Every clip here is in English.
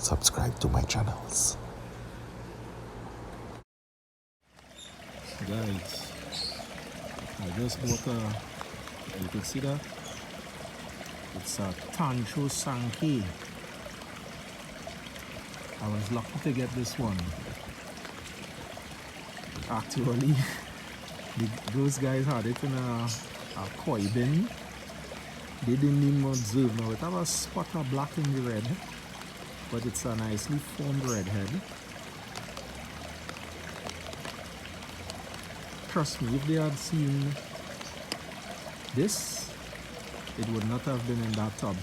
subscribe to my channels. Guys, I just bought you can see that? It's a Tancho Sankey. I was lucky to get this one. Actually, those guys had it in a koi bin. They didn't even observe now. It have a spot of black in the red, but it's a nicely formed redhead. Trust me, if they had seen this, it would not have been in that tub.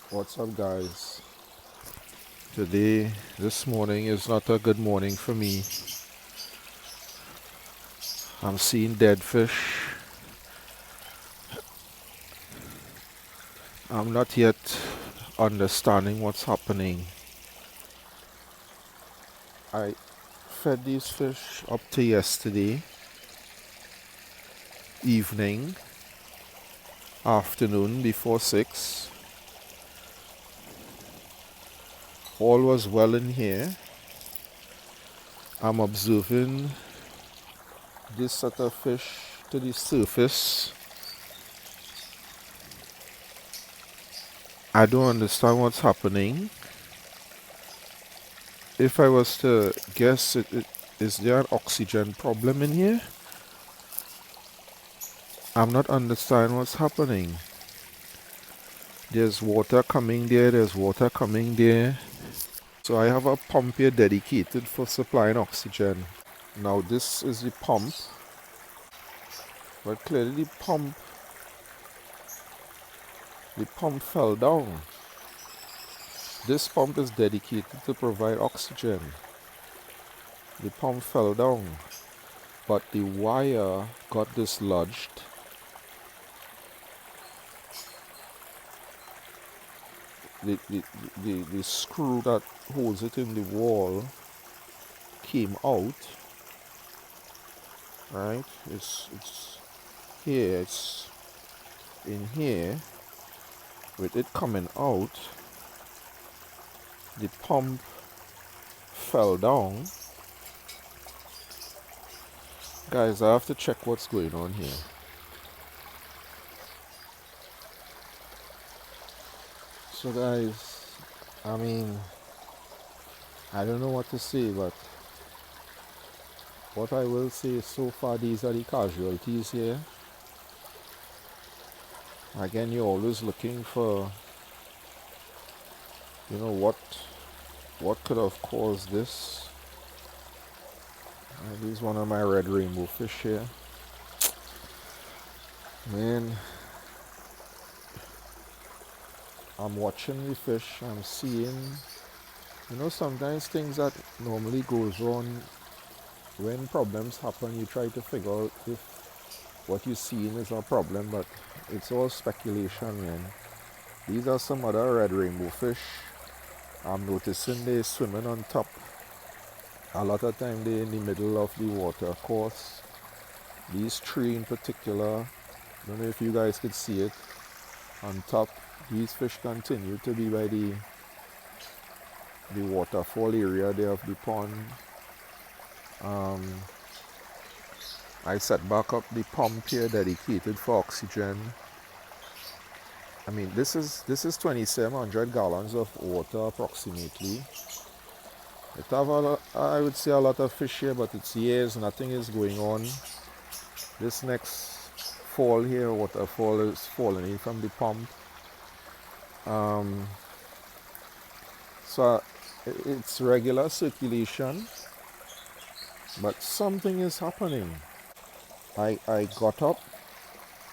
What's up, guys? This morning is not a good morning for me. I'm seeing dead fish. I'm not yet understanding what's happening. I fed these fish up to yesterday evening, afternoon before 6. All was well in here. I'm observing this set of fish to the surface. I don't understand what's happening. If I was to guess, is there an oxygen problem in here? I'm not understanding what's happening. There's water coming there, there's water coming there. So I have a pump here dedicated for supplying oxygen. Now this is the pump, but clearly the pump fell down. This pump is dedicated to provide oxygen. The pump fell down, but the wire got dislodged. The screw that holds it in the wall came out. Right? It's here. It's in here. With it coming out, the pump fell down. Guys, I have to check what's going on here. So guys, I mean, I don't know what to say, but what I will say is so far these are the casualties here. Again, you're always looking for, what could have caused this. This is one of my red rainbow fish here. Man, I'm watching the fish, I'm seeing, sometimes things that normally goes on when problems happen, you try to figure out if what you're seeing is a problem, but it's all speculation, man. These are some other red rainbow fish. I'm noticing they're swimming on top. A lot of time they're in the middle of the water course. These three in particular, I don't know if you guys could see it on top. These fish continue to be by the waterfall area there of the pond. I set back up the pump here dedicated for oxygen. I mean, this is 2,700 gallons of water approximately. It have I would say a lot of fish here, but it's years, nothing is going on. This next fall here, waterfall is falling in from the pump. So it's regular circulation, but something is happening. I got up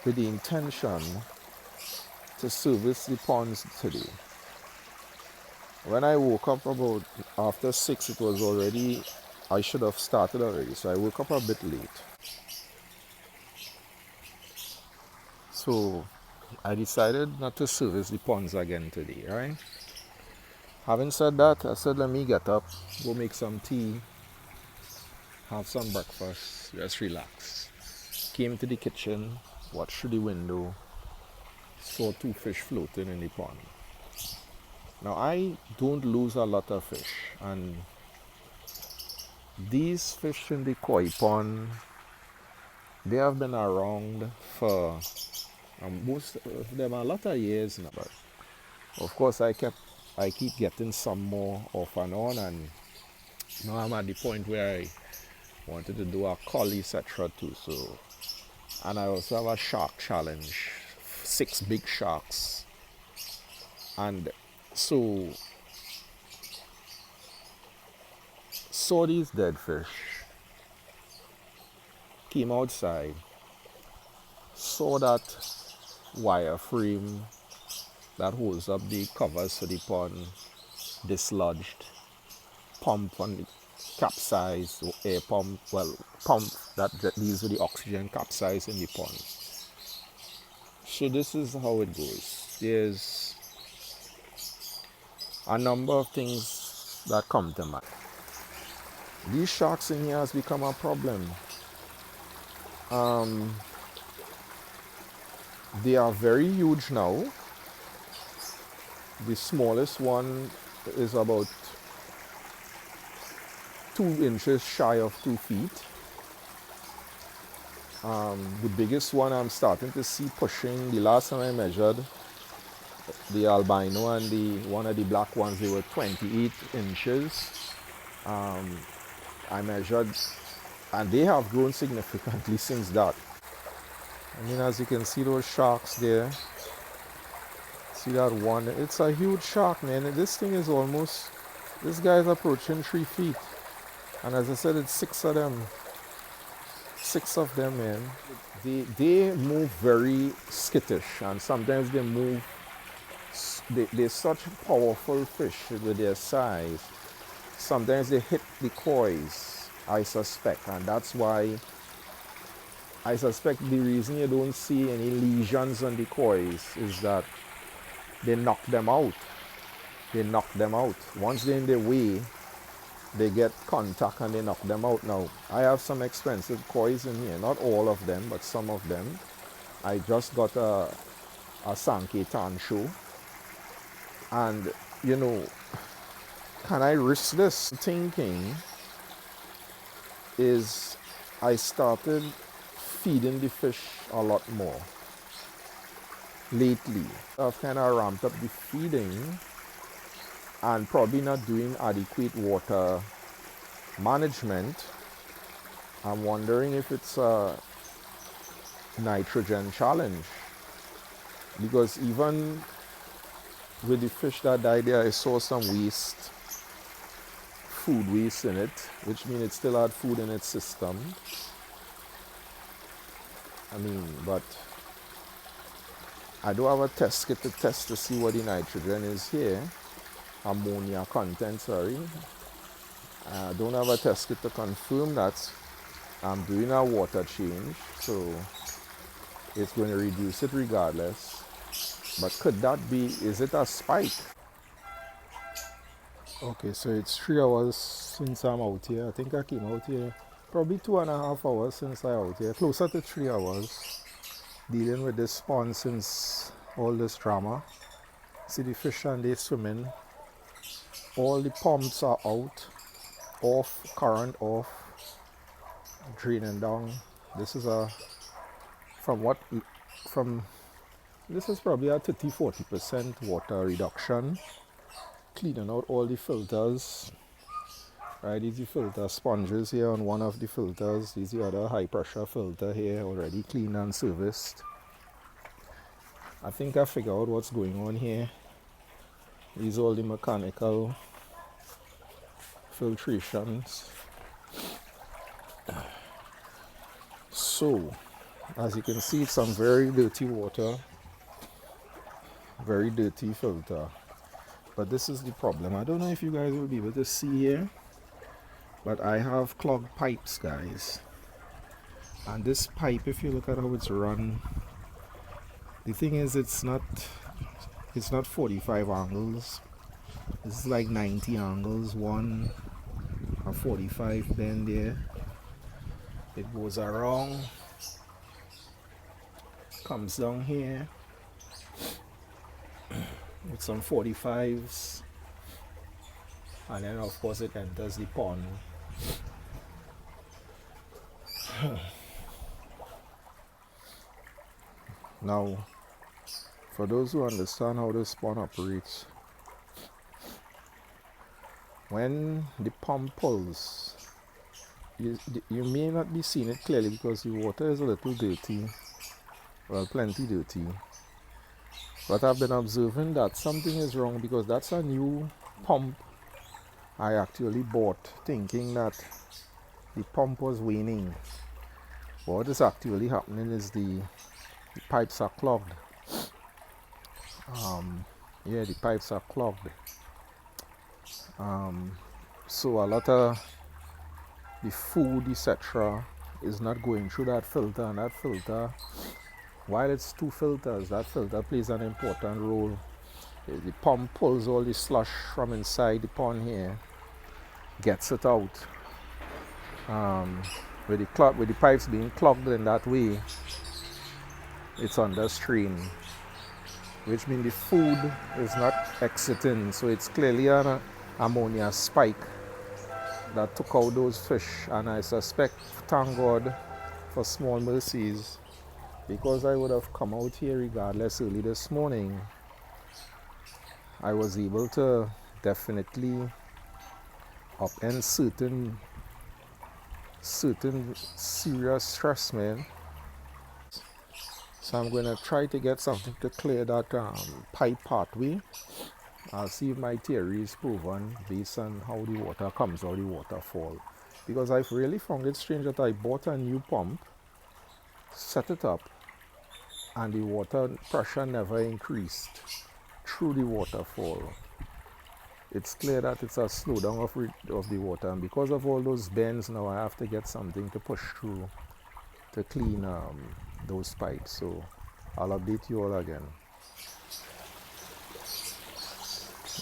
with the intention to service the ponds today. When I woke up about after 6, it was already, I should have started already, so I woke up a bit late. So I decided not to service the ponds again today, right? Having said that, I said let me get up, go make some tea, have some breakfast, just relax. Came to the kitchen, watched through the window, saw two fish floating in the pond. Now I don't lose a lot of fish, and these fish in the koi pond, they have been around for most of them a lot of years now. But of course I keep getting some more off and on, and now I'm at the point where I wanted to do a collie etc. too. So, and I also have a shark challenge, 6 big sharks, and so saw these dead fish, came outside, saw that wire frame that holds up the covers for the pond dislodged, pump on the capsize, air pump, pump that leaves with the oxygen capsize in the pond. So this is how it goes. There's a number of things that come to mind. These sharks in here has become a problem. They are very huge now. The smallest one is about 2 inches shy of 2 feet. The biggest one I'm starting to see pushing, the last time I measured, the albino and one of the black ones, they were 28 inches. I measured, and they have grown significantly since that. I mean, as you can see those sharks there, see that one, it's a huge shark, man. This thing is almost, this guy is approaching 3 feet. And as I said, it's 6 of them. 6 of them, man. They move very skittish, and sometimes they move, they're such powerful fish with their size. Sometimes they hit the kois, I suspect, and that's why I suspect the reason you don't see any lesions on the kois is that they knock them out. They knock them out. Once they're in their way, they get contact and they knock them out. Now, I have some expensive kois in here, not all of them, but some of them. I just got a Sankey Tansho, and you know, can I risk this? Thinking is I started feeding the fish a lot more lately. I've kind of ramped up the feeding and probably not doing adequate water management. I'm wondering if it's a nitrogen challenge, because even with the fish that died there, I saw some waste, food waste in it, which means it still had food in its system. I mean, but I do have a test kit to test to see what the nitrogen is here. Ammonia content, sorry. I don't have a test kit to confirm that. I'm doing a water change, so it's going to reduce it regardless. But could that be, is it a spike? Okay, so it's 3 hours since I'm out here. I think I came out here probably 2.5 hours since I'm out here, closer to 3 hours, dealing with this pond since all this drama. See the fish and they swimming. All the pumps are out, off, current off, draining down. This is this is probably a 30-40% water reduction. Cleaning out all the filters. Right, these are filter sponges here on one of the filters. These are the other high pressure filter here, already cleaned and serviced. I think I figured out what's going on here. These are all the mechanical filtrations. So, as you can see, it's some very dirty water, very dirty filter. But this is the problem. I don't know if you guys will be able to see here, but I have clogged pipes, guys. And this pipe, if you look at how it's run, the thing is, it's not 45 angles. This is like 90 angles, a 45 bend there. It goes around, comes down here, with some 45s, and then of course it enters the pond. Now, for those who understand how this pond operates, when the pump pulls, you may not be seeing it clearly because the water is a little dirty, well, plenty dirty. But I've been observing that something is wrong because that's a new pump I actually bought, thinking that the pump was waning. What is actually happening is the pipes are clogged. Yeah, the pipes are clogged. So a lot of the food, etc., is not going through that filter, and that filter, while it's two filters, that filter plays an important role. The pump pulls all the slush from inside the pond here, gets it out. With the pipes being clogged in that way, it's under strain, which means the food is not exiting. So it's clearly an ammonia spike that took out those fish, and I suspect, thank God for small mercies, because I would have come out here regardless early this morning. I was able to definitely upend certain serious stress, man. So I'm going to try to get something to clear that pipe pathway. I'll see if my theory is proven based on how the water comes or the waterfall. Because I've really found it strange that I bought a new pump, set it up, and the water pressure never increased through the waterfall. It's clear that it's a slowdown of the water, and because of all those bends, now I have to get something to push through to clean those pipes. So I'll update you all again.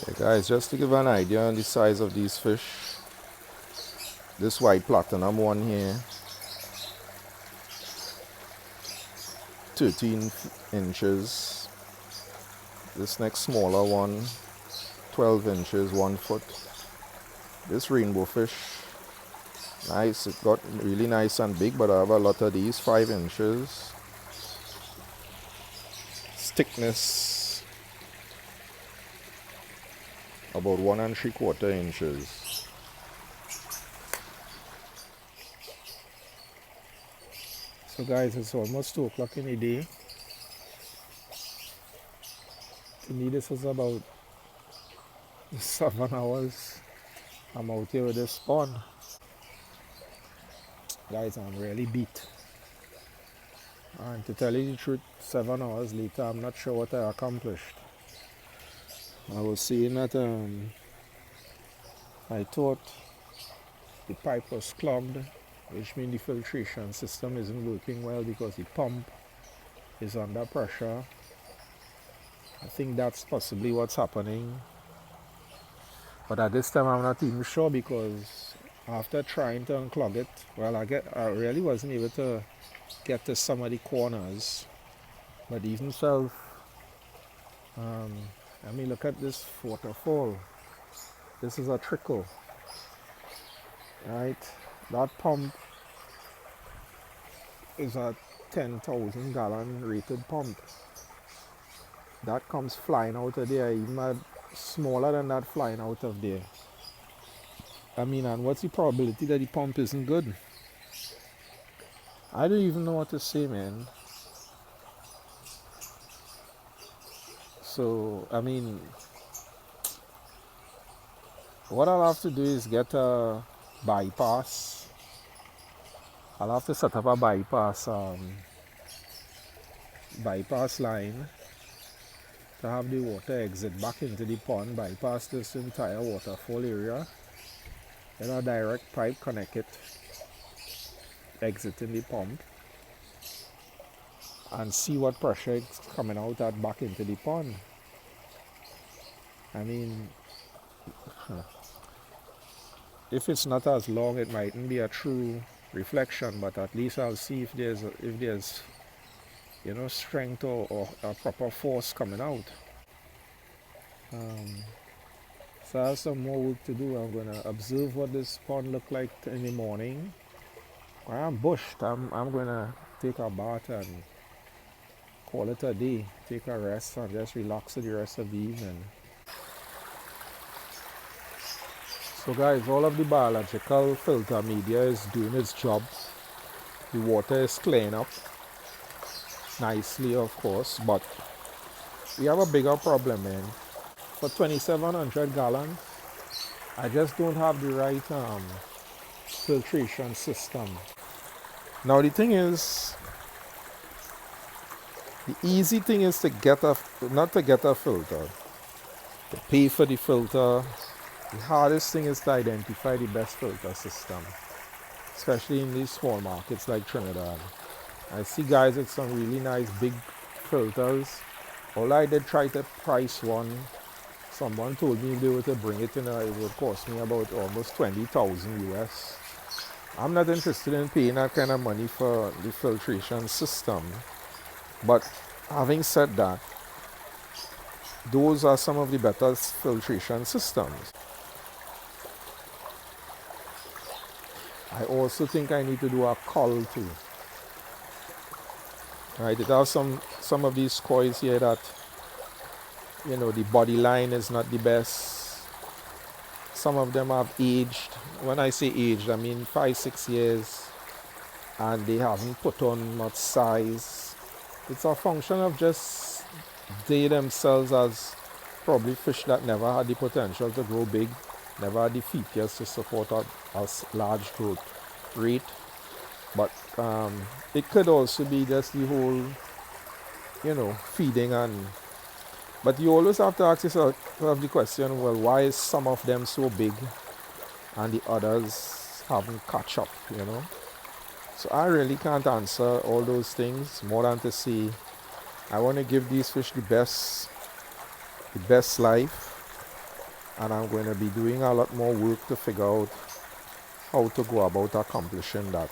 Yeah, guys, just to give an idea on the size of these fish, this white platinum one here, 13 inches. This next smaller one, 12 inches, 1 foot. This rainbow fish, nice, it got really nice and big, but I have a lot of these, 5 inches. Thickness, about 1 3/4 inches. So guys, it's almost 2 o'clock in the day. To me, this is about 7 hours I'm out here with this pond. Guys, I'm really beat. And to tell you the truth, 7 hours later, I'm not sure what I accomplished. I was saying that I thought the pipe was clogged, which means the filtration system isn't working well because the pump is under pressure. I think that's possibly what's happening. But at this time, I'm not even sure, because after trying to unclog it, well, I really wasn't able to get to some of the corners. But even so, let me look at this waterfall. This is a trickle, right? That pump is a 10,000 gallon rated pump. That comes flying out of there, even smaller than that flying out of there. I mean, and what's the probability that the pump isn't good? I don't even know what to say, man. So, I mean, what I'll have to do is get a bypass. I'll have to set up a bypass line to have the water exit back into the pond, bypass this entire waterfall area, then a direct pipe connect it, exiting the pump, and see what pressure it's coming out at back into the pond. I mean, if it's not as long, it mightn't be a true reflection, but at least I'll see if there's strength or a proper force coming out. Um, so I have some more work to do. I'm gonna observe what this pond look like in the morning. When I'm bushed, I'm gonna take a bath and call it a day. Take a rest and just relax for the rest of the evening. So guys, all of the biological filter media is doing its job. The water is cleaning up nicely, of course, but we have a bigger problem, man. For 2,700 gallons, I just don't have the right filtration system. Now the thing is, the easy thing is to get a, not to get a filter, to pay for the filter. The hardest thing is to identify the best filter system, especially in these small markets like Trinidad. I see guys with some really nice big filters. All I did try to price one. Someone told me if they were to bring it in, it would cost me about almost 20,000 US. I'm not interested in paying that kind of money for the filtration system. But having said that, those are some of the better filtration systems. I also think I need to do a cull too. Right, it has some of these coils here that, you know, the body line is not the best. Some of them have aged. When I say aged, I mean 5-6 years, and they haven't put on much size. It's a function of just they themselves as probably fish that never had the potential to grow big, never had the features to support a large growth rate. But it could also be just the whole, you know, feeding and. But you always have to ask yourself the question, well, why is some of them so big and the others haven't catch up, you know? So I really can't answer all those things more than to say I want to give these fish the best life, and I'm going to be doing a lot more work to figure out how to go about accomplishing that.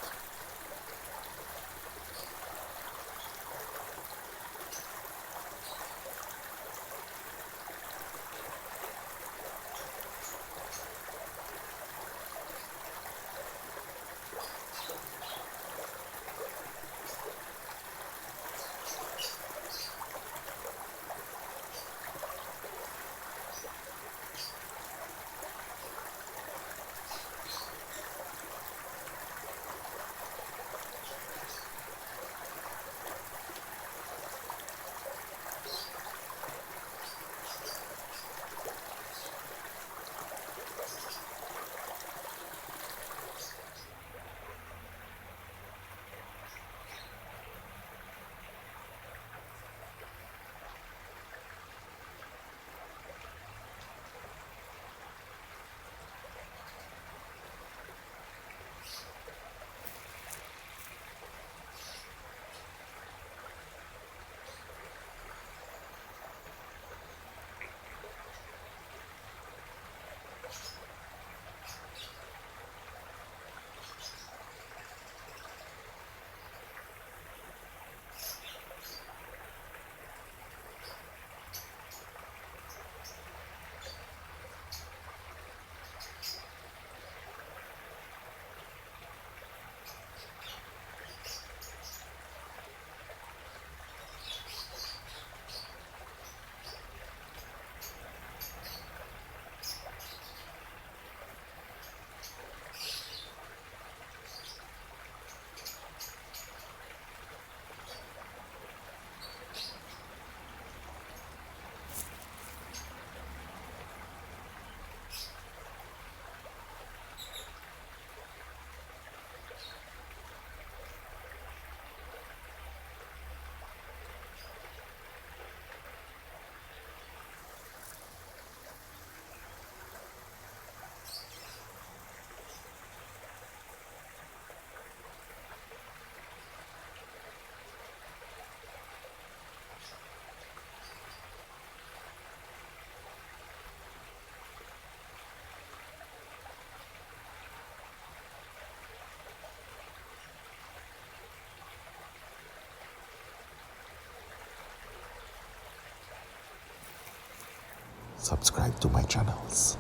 subscribe to my channels.